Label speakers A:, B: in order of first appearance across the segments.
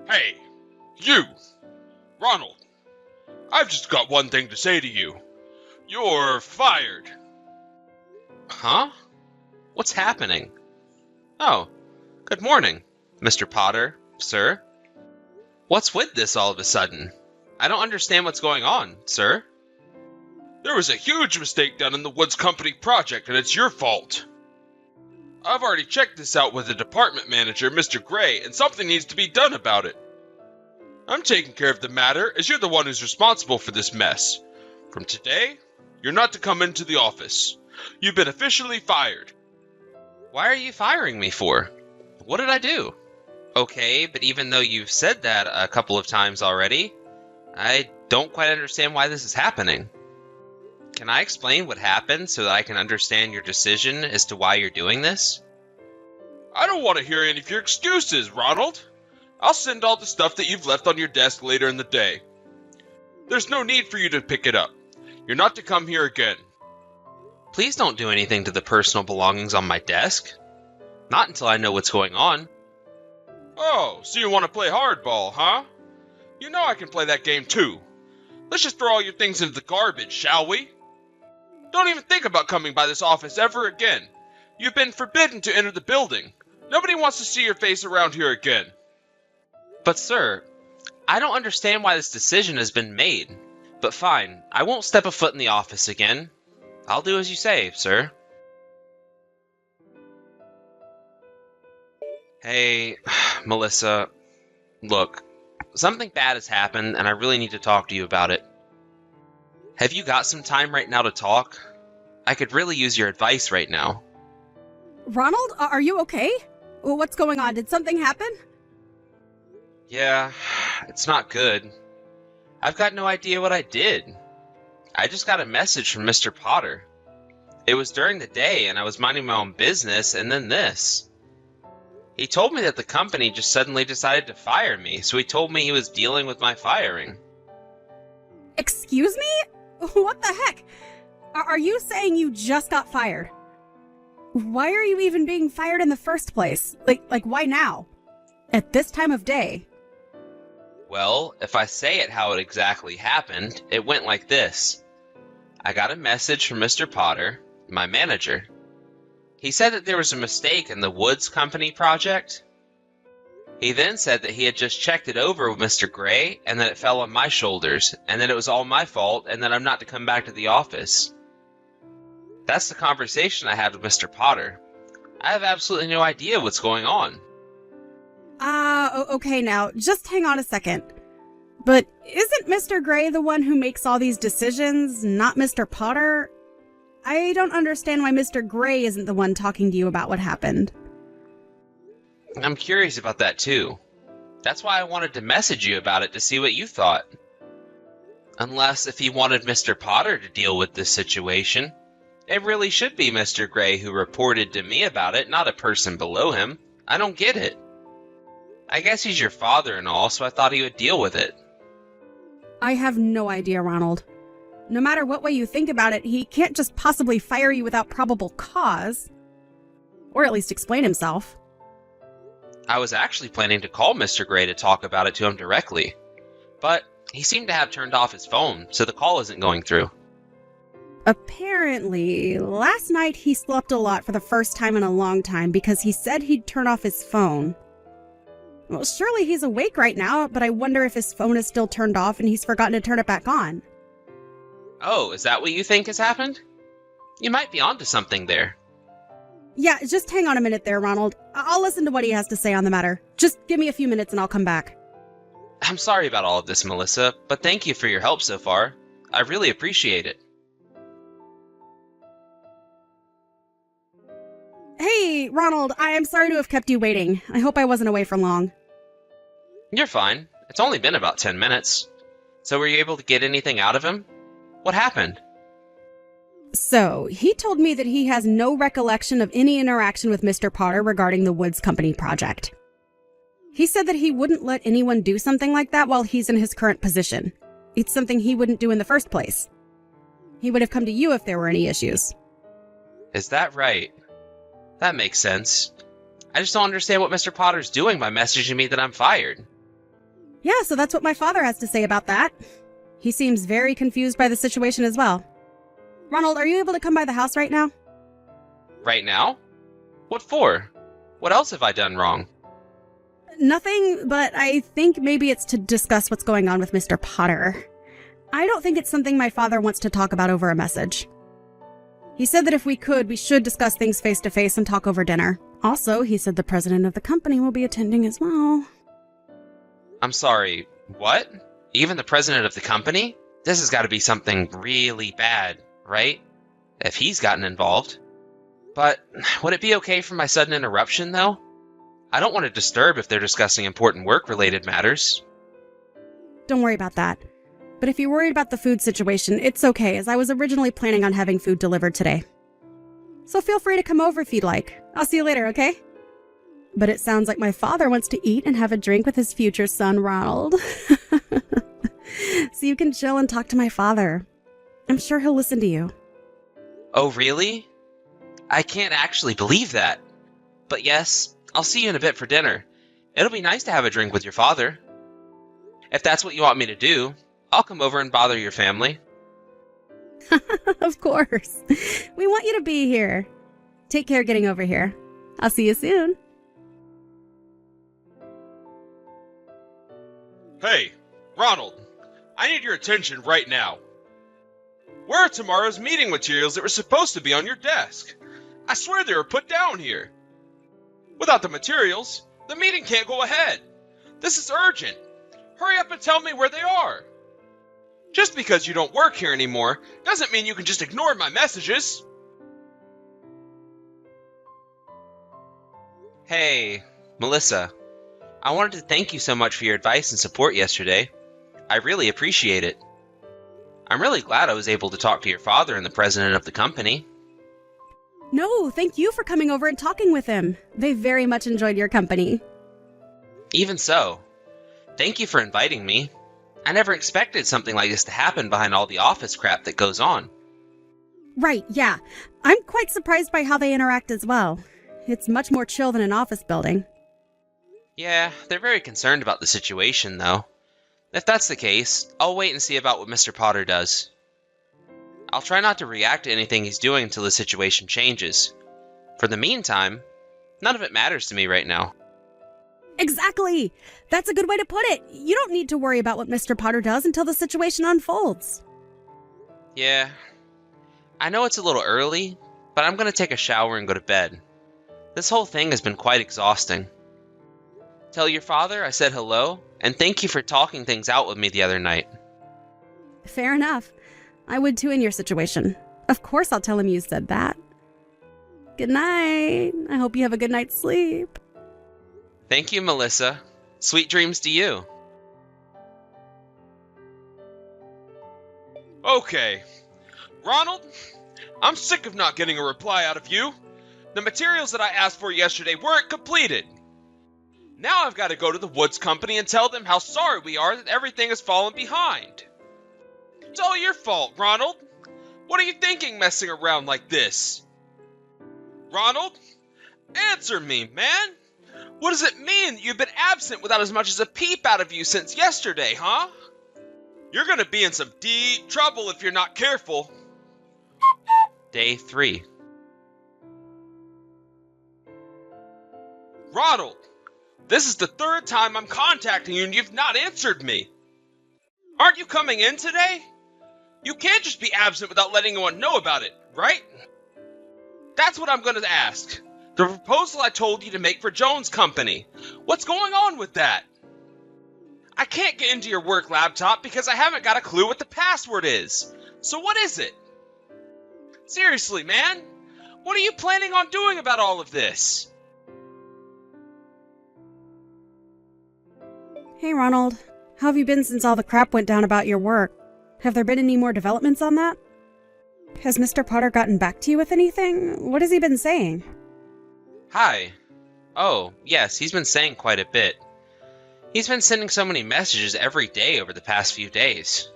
A: Hey, you, Ronald, I've just got one thing to say to you. You're fired.
B: Huh? What's happening? Oh, good morning, Mr. Potter, sir. What's with this all of a sudden? I don't understand what's going on, sir.
A: There was a huge mistake done in the Woods Company project, and it's your fault. I've already checked this out with the department manager, Mr. Gray, and something needs to be done about it. I'm taking care of the matter, as you're the one who's responsible for this mess. From today, you're not to come into the office. You've been officially fired.
B: Why are you firing me for? What did I do? Okay, but even though you've said that a couple of times already, I don't quite understand why this is happening. Can I explain what happened so that I can understand your decision as to why you're doing this?
A: I don't want to hear any of your excuses, Ronald. I'll send all the stuff that you've left on your desk later in the day. There's no need for you to pick it up. You're not to come here again.
B: Please don't do anything to the personal belongings on my desk. Not until I know what's going on.
A: Oh, so you want to play hardball, huh? You know I can play that game too. Let's just throw all your things into the garbage, shall we? Don't even think about coming by this office ever again. You've been forbidden to enter the building. Nobody wants to see your face around here again.
B: But sir, I don't understand why this decision has been made. But fine, I won't step a foot in the office again. I'll do as you say, sir. Hey, Melissa, look, something bad has happened and I really need to talk to you about it. Have you got some time right now to talk? I could really use your advice right now.
C: Ronald, are you okay? What's going on? Did something happen?
B: Yeah, it's not good. I've got no idea what I did. I just got a message from Mr. Potter. It was during the day and I was minding my own business, and then this. He told me that the company just suddenly decided to fire me, so he told me he was dealing with my firing.
C: Excuse me? What the heck? Are you saying you just got fired? Why are you even being fired in the first place? Like why now? At this time of day?
B: Well, if I say it how it exactly happened, it went like this. I got a message from Mr. Potter, my manager. He said that there was a mistake in the Woods Company project. He then said that he had just checked it over with Mr. Gray and that it fell on my shoulders and that it was all my fault and that I'm not to come back to the office. That's the conversation I had with Mr. Potter. I have absolutely no idea what's going on.
C: Okay now, just hang on a second. But isn't Mr. Gray the one who makes all these decisions, not Mr. Potter? I don't understand why Mr. Gray isn't the one talking to you about what happened.
B: I'm curious about that too. That's why I wanted to message you about it to see what you thought. Unless if he wanted Mr. Potter to deal with this situation, it really should be Mr. Gray who reported to me about it, not a person below him. I don't get it. I guess he's your father and all, so I thought he would deal with it.
C: I have no idea, Ronald. No matter what way you think about it, he can't just possibly fire you without probable cause. Or at least explain himself.
B: I was actually planning to call Mr. Gray to talk about it to him directly. But he seemed to have turned off his phone, so the call isn't going through.
C: Apparently, last night he slept a lot for the first time in a long time because he said he'd turn off his phone. Well, surely he's awake right now, but I wonder if his phone is still turned off and he's forgotten to turn it back on.
B: Oh, is that what you think has happened? You might be onto something there.
C: Yeah, just hang on a minute there, Ronald. I'll listen to what he has to say on the matter. Just give me a few minutes and I'll come back.
B: I'm sorry about all of this, Melissa, but thank you for your help so far. I really appreciate it.
C: Hey, Ronald, I am sorry to have kept you waiting. I hope I wasn't away for long.
B: You're fine. It's only been about 10 minutes. So were you able to get anything out of him? What happened?
C: So, he told me that he has no recollection of any interaction with Mr. Potter regarding the Woods Company project. He said that he wouldn't let anyone do something like that while he's in his current position. It's something he wouldn't do in the first place. He would have come to you if there were any issues.
B: Is that right? That makes sense. I just don't understand what Mr. Potter's doing by messaging me that I'm fired.
C: Yeah, so that's what my father has to say about that. He seems very confused by the situation as well. Ronald, are you able to come by the house right now?
B: Right now? What for? What else have I done wrong?
C: Nothing, but I think maybe it's to discuss what's going on with Mr. Potter. I don't think it's something my father wants to talk about over a message. He said that if we could, we should discuss things face to face and talk over dinner. Also, he said the president of the company will be attending as well.
B: I'm sorry, what? Even the president of the company? This has got to be something really bad, right? If he's gotten involved. But would it be okay for my sudden interruption, though? I don't want to disturb if they're discussing important work-related matters.
C: Don't worry about that. But if you're worried about the food situation, it's okay, as I was originally planning on having food delivered today. So feel free to come over if you'd like. I'll see you later, okay? But it sounds like my father wants to eat and have a drink with his future son, Ronald. So you can chill and talk to my father. I'm sure he'll listen to you.
B: Oh, really? I can't actually believe that. But yes, I'll see you in a bit for dinner. It'll be nice to have a drink with your father. If that's what you want me to do, I'll come over and bother your family.
C: Of course. We want you to be here. Take care getting over here. I'll see you soon.
A: Hey, Ronald, I need your attention right now. Where are tomorrow's meeting materials that were supposed to be on your desk? I swear they were put down here. Without the materials, the meeting can't go ahead. This is urgent. Hurry up and tell me where they are. Just because you don't work here anymore doesn't mean you can just ignore my messages.
B: Hey, Melissa. I wanted to thank you so much for your advice and support yesterday. I really appreciate it. I'm really glad I was able to talk to your father and the president of the company.
C: No, thank you for coming over and talking with him. They very much enjoyed your company.
B: Even so, thank you for inviting me. I never expected something like this to happen behind all the office crap that goes on.
C: Right, yeah. I'm quite surprised by how they interact as well. It's much more chill than an office building.
B: Yeah, they're very concerned about the situation, though. If that's the case, I'll wait and see about what Mr. Potter does. I'll try not to react to anything he's doing until the situation changes. For the meantime, none of it matters to me right now.
C: Exactly! That's a good way to put it. You don't need to worry about what Mr. Potter does until the situation unfolds.
B: Yeah, I know it's a little early, but I'm going to take a shower and go to bed. This whole thing has been quite exhausting. Tell your father I said hello, and thank you for talking things out with me the other night.
C: Fair enough. I would too in your situation. Of course I'll tell him you said that. Good night. I hope you have a good night's sleep.
B: Thank you, Melissa. Sweet dreams to you.
A: Okay. Ronald, I'm sick of not getting a reply out of you. The materials that I asked for yesterday weren't completed. Now I've got to go to the Woods Company and tell them how sorry we are that everything has fallen behind. It's all your fault, Ronald. What are you thinking messing around like this? Ronald, answer me, man. What does it mean that you've been absent without as much as a peep out of you since yesterday, huh? You're gonna be in some deep trouble if you're not careful.
B: Day 3.
A: Ronald, this is the third time I'm contacting you and you've not answered me. Aren't you coming in today? You can't just be absent without letting anyone know about it, right? That's what I'm going to ask. The proposal I told you to make for Jones Company. What's going on with that? I can't get into your work laptop because I haven't got a clue what the password is. So what is it? Seriously, man. What are you planning on doing about all of this?
C: Hey, Ronald. How have you been since all the crap went down about your work? Have there been any more developments on that? Has Mr. Potter gotten back to you with anything? What has he been saying?
B: Hi. Oh, yes, he's been saying quite a bit. He's been sending so many messages every day over the past few days.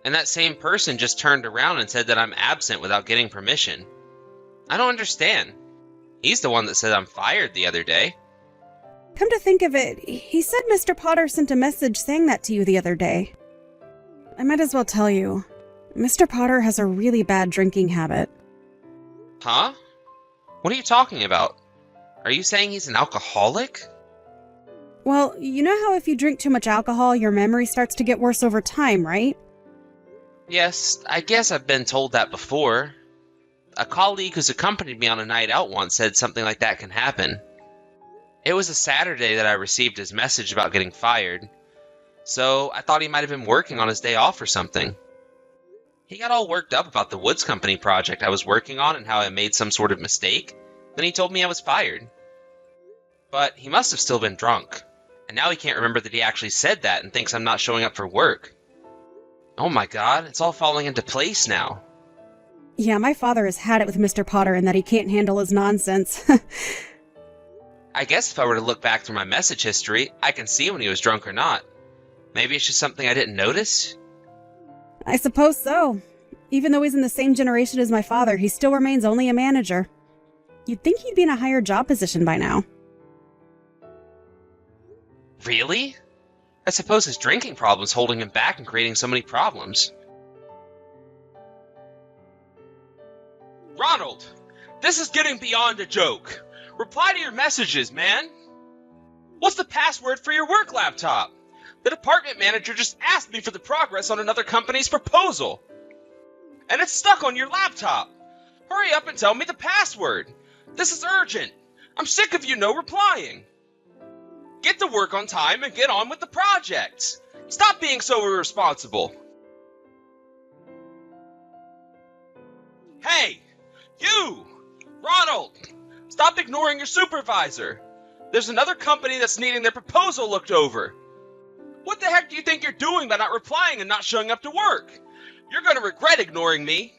B: And that same person just turned around and said that I'm absent without getting permission. I don't understand. He's the one that said I'm fired the other day.
C: Come to think of it, he said Mr. Potter sent a message saying that to you the other day. I might as well tell you, Mr. Potter has a really bad drinking habit.
B: Huh? What are you talking about? Are you saying he's an alcoholic?
C: Well, you know how if you drink too much alcohol, your memory starts to get worse over time, right?
B: Yes, I guess I've been told that before. A colleague who's accompanied me on a night out once said something like that can happen. It was a Saturday that I received his message about getting fired, so I thought he might have been working on his day off or something. He got all worked up about the Woods Company project I was working on and how I made some sort of mistake. Then he told me I was fired. But he must have still been drunk, and now he can't remember that he actually said that and thinks I'm not showing up for work. Oh my god, it's all falling into place now.
C: Yeah, my father has had it with Mr. Potter in that he can't handle his nonsense.
B: I guess if I were to look back through my message history, I can see when he was drunk or not. Maybe it's just something I didn't notice?
C: I suppose so. Even though he's in the same generation as my father, he still remains only a manager. You'd think he'd be in a higher job position by now.
B: Really? I suppose his drinking problem's holding him back and creating so many problems.
A: Ronald, this is getting beyond a joke. Reply to your messages, man. What's the password for your work laptop? The department manager just asked me for the progress on another company's proposal. And it's stuck on your laptop. Hurry up and tell me the password. This is urgent. I'm sick of you no replying. Get to work on time and get on with the project. Stop being so irresponsible. Hey, you! Ronald! Stop ignoring your supervisor. There's another company that's needing their proposal looked over. What the heck do you think you're doing by not replying and not showing up to work? You're going to regret ignoring me.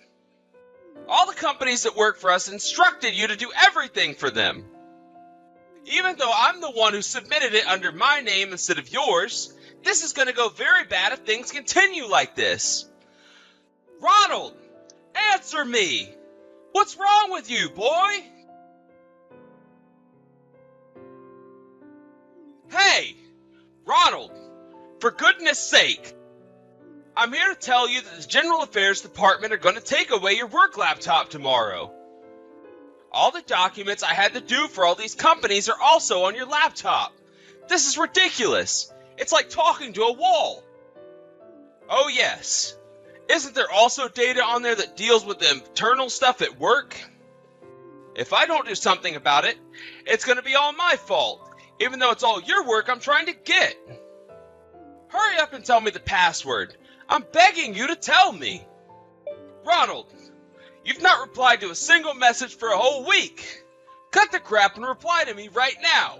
A: All the companies that work for us instructed you to do everything for them. Even though I'm the one who submitted it under my name instead of yours, this is going to go very bad if things continue like this. Ronald, answer me! What's wrong with you, boy? Hey, Ronald, for goodness sake, I'm here to tell you that the General Affairs Department are going to take away your work laptop tomorrow. All the documents I had to do for all these companies are also on your laptop. This is ridiculous. It's like talking to a wall. Oh yes. Isn't there also data on there that deals with the internal stuff at work? If I don't do something about it, it's going to be all my fault, even though it's all your work I'm trying to get. Hurry up and tell me the password. I'm begging you to tell me. Ronald, you've not replied to a single message for a whole week. Cut the crap and reply to me right now.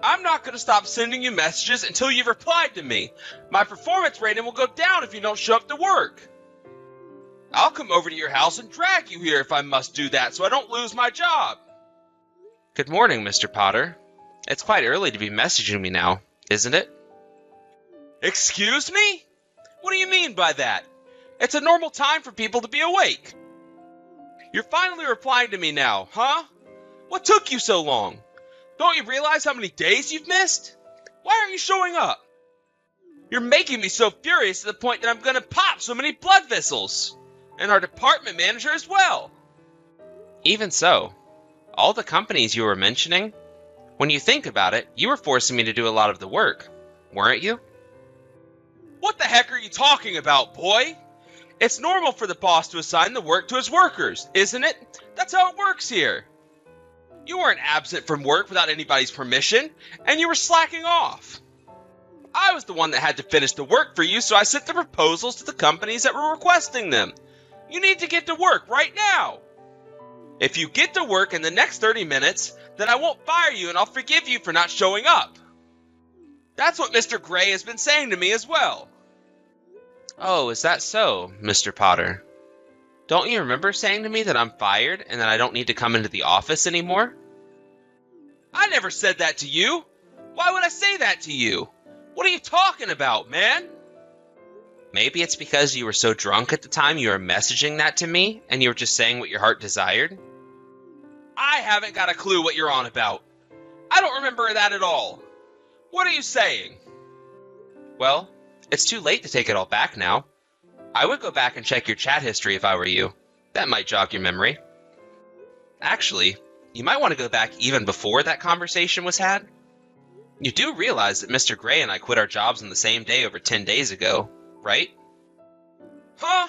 A: I'm not going to stop sending you messages until you've replied to me. My performance rating will go down if you don't show up to work. I'll come over to your house and drag you here if I must do that so I don't lose my job.
B: Good morning, Mr. Potter. It's quite early to be messaging me now, isn't it?
A: Excuse me? What do you mean by that? It's a normal time for people to be awake. You're finally replying to me now, huh? What took you so long? Don't you realize how many days you've missed? Why aren't you showing up? You're making me so furious to the point that I'm gonna pop so many blood vessels. And our department manager as well.
B: Even so, all the companies you were mentioning, when you think about it, you were forcing me to do a lot of the work, weren't you?
A: What the heck are you talking about, boy? It's normal for the boss to assign the work to his workers, isn't it? That's how it works here. You weren't absent from work without anybody's permission, and you were slacking off. I was the one that had to finish the work for you, so I sent the proposals to the companies that were requesting them. You need to get to work right now. If you get to work in the next 30 minutes, then I won't fire you and I'll forgive you for not showing up. That's what Mr. Gray has been saying to me as well.
B: Oh, is that so, Mr. Potter? Don't you remember saying to me that I'm fired and that I don't need to come into the office anymore?
A: I never said that to you. Why would I say that to you? What are you talking about, man?
B: Maybe it's because you were so drunk at the time you were messaging that to me and you were just saying what your heart desired?
A: I haven't got a clue what you're on about. I I don't remember that at all. What are you saying?
B: Well, it's too late to take it all back now. I would go back and check your chat history if I were you. That might jog your memory. Actually, you might want to go back even before that conversation was had. You do realize that Mr. Gray and I quit our jobs on the same day over 10 days ago, right?
A: Huh?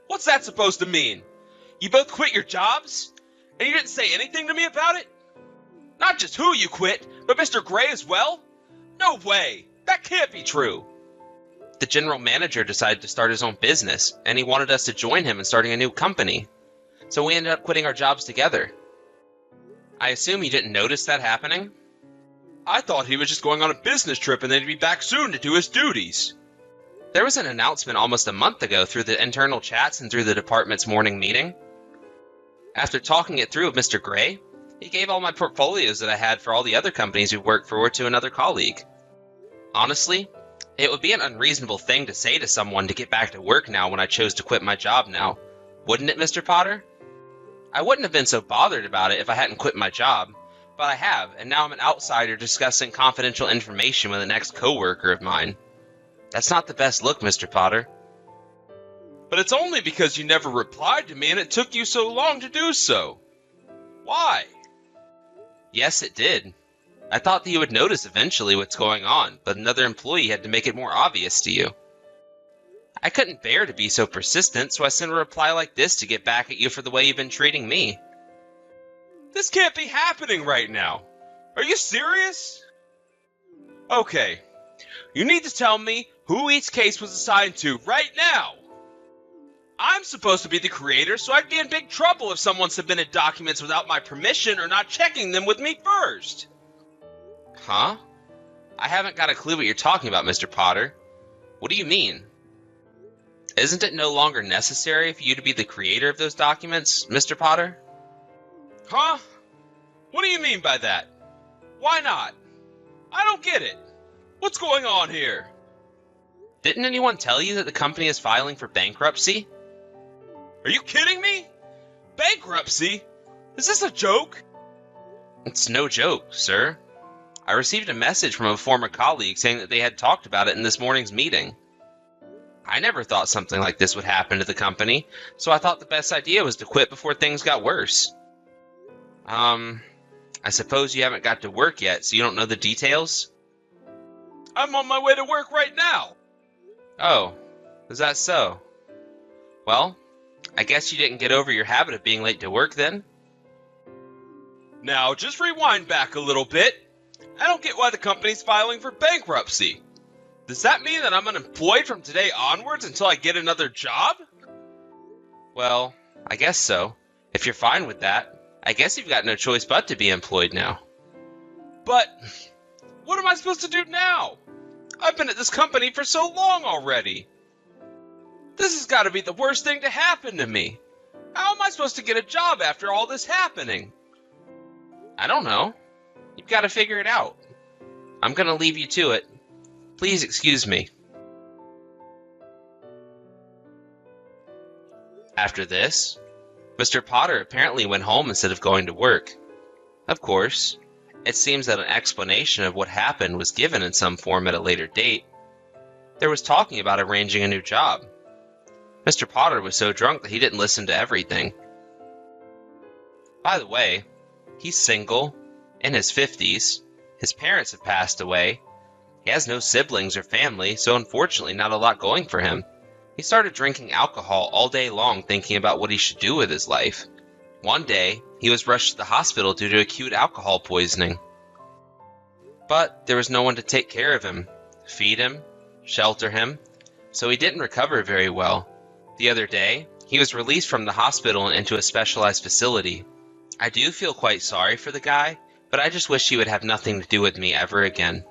A: What's that supposed to mean? You both quit your jobs? And you didn't say anything to me about it? Not just who you quit, but Mr. Gray as well? No way! That can't be true!
B: The general manager decided to start his own business, and he wanted us to join him in starting a new company. So we ended up quitting our jobs together. I assume you didn't notice that happening?
A: I thought he was just going on a business trip and then he'd be back soon to do his duties.
B: There was an announcement almost a month ago through the internal chats and through the department's morning meeting. After talking it through with Mr. Gray, he gave all my portfolios that I had for all the other companies we worked for to another colleague. Honestly, it would be an unreasonable thing to say to someone to get back to work now when I chose to quit my job now. Wouldn't it, Mr. Potter? I wouldn't have been so bothered about it if I hadn't quit my job, but I have, and now I'm an outsider discussing confidential information with an ex-coworker of mine. That's not the best look, Mr. Potter.
A: But it's only because you never replied to me and it took you so long to do so. Why?
B: Yes, it did. I thought that you would notice eventually what's going on, but another employee had to make it more obvious to you. I couldn't bear to be so persistent, so I sent a reply like this to get back at you for the way you've been treating me.
A: This can't be happening right now. Are you serious? Okay. You need to tell me who each case was assigned to right now. I'm supposed to be the creator, so I'd be in big trouble if someone submitted documents without my permission or not checking them with me first.
B: Huh? I haven't got a clue what you're talking about, Mr. Potter. What do you mean? Isn't it no longer necessary for you to be the creator of those documents, Mr. Potter?
A: Huh? What do you mean by that? Why not? I don't get it. What's going on here?
B: Didn't anyone tell you that the company is filing for bankruptcy?
A: Are you kidding me? Bankruptcy? Is this a joke?
B: It's no joke, sir. I received a message from a former colleague saying that they had talked about it in this morning's meeting. I never thought something like this would happen to the company, so I thought the best idea was to quit before things got worse. I suppose you haven't got to work yet, so you don't know the details?
A: I'm on my way to work right now.
B: Oh, is that so? Well, I guess you didn't get over your habit of being late to work then?
A: Now, just rewind back a little bit. I don't get why the company's filing for bankruptcy. Does that mean that I'm unemployed from today onwards until I get another job?
B: Well, I guess so. If you're fine with that, I guess you've got no choice but to be employed now.
A: But what am I supposed to do now? I've been at this company for so long already. This has got to be the worst thing to happen to me. How am I supposed to get a job after all this happening?
B: I don't know. You've got to figure it out. I'm going to leave you to it. Please excuse me. After this, Mr. Potter apparently went home instead of going to work. Of course, it seems that an explanation of what happened was given in some form at a later date. There was talking about arranging a new job. Mr. Potter was so drunk that he didn't listen to everything. By the way, he's single, in his 50s, his parents have passed away, he has no siblings or family, so unfortunately not a lot going for him. He started drinking alcohol all day long thinking about what he should do with his life. One day, he was rushed to the hospital due to acute alcohol poisoning. But there was no one to take care of him, feed him, shelter him, so he didn't recover very well. The other day, he was released from the hospital and into a specialized facility. I do feel quite sorry for the guy, but I just wish he would have nothing to do with me ever again.